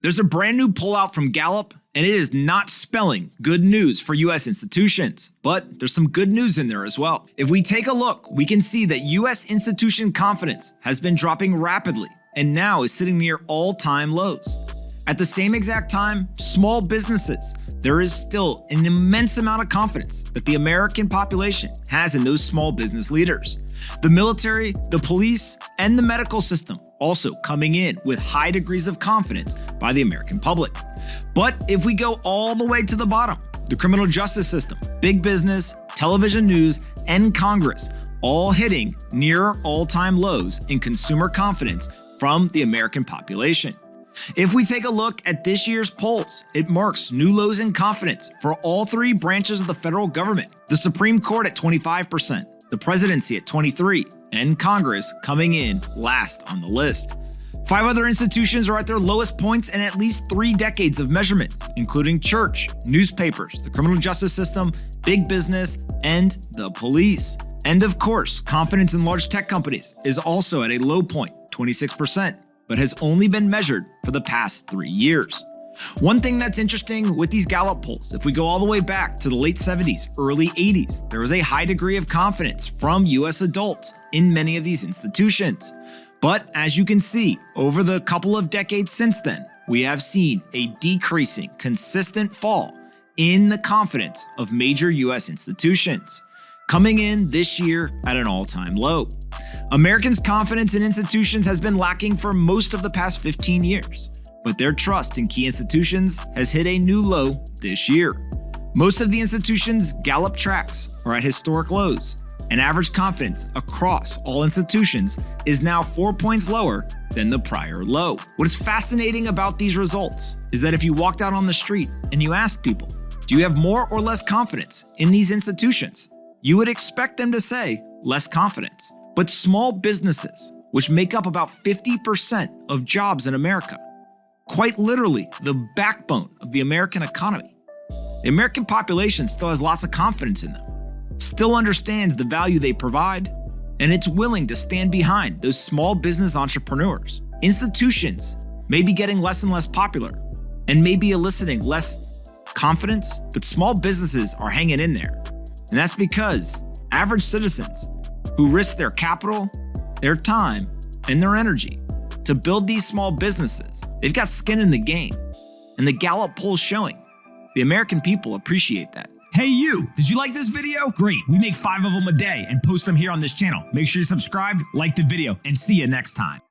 There's a brand new poll out from Gallup, and it is not spelling good news for U.S. institutions. But there's some good news in there as well. If we take a look, we can see that U.S. institution confidence has been dropping rapidly and now is sitting near all-time lows. At the same exact time, small businesses, there is still an immense amount of confidence that the American population has in those small business leaders. The military, the police, and the medical system also coming in with high degrees of confidence by the American public. But if we go all the way to the bottom, the criminal justice system, big business, television news, and Congress all hitting near all-time lows in consumer confidence from the American population. If we take a look at this year's polls, it marks new lows in confidence for all three branches of the federal government. The Supreme Court at 25%, the presidency at 23%, and Congress coming in last on the list. 5 other institutions are at their lowest points in at least 3 decades of measurement, including church, newspapers, the criminal justice system, big business, and the police. And of course, confidence in large tech companies is also at a low point, 26%, but has only been measured for the past 3 years. One thing that's interesting with these Gallup polls, if we go all the way back to the late 70s, early 80s, there was a high degree of confidence from US adults in many of these institutions. But as you can see, over the couple of decades since then, we have seen a decreasing, consistent fall in the confidence of major US institutions, coming in this year at an all-time low. Americans' confidence in institutions has been lacking for most of the past 15 years. But their trust in key institutions has hit a new low this year. Most of the institutions Gallup tracks are at historic lows, and average confidence across all institutions is now 4 points lower than the prior low. What is fascinating about these results is that if you walked out on the street and you asked people, do you have more or less confidence in these institutions? You would expect them to say less confidence. But small businesses, which make up about 50% of jobs in America, quite literally the backbone of the American economy. The American population still has lots of confidence in them, still understands the value they provide, and it's willing to stand behind those small business entrepreneurs. Institutions may be getting less and less popular and may be eliciting less confidence, but small businesses are hanging in there. And that's because average citizens who risk their capital, their time, and their energy to build these small businesses, they've got skin in the game. And the Gallup poll's showing the American people appreciate that. Hey you, did you like this video? Great, we make 5 of them a day and post them here on this channel. Make sure you're subscribed, like the video, and see you next time.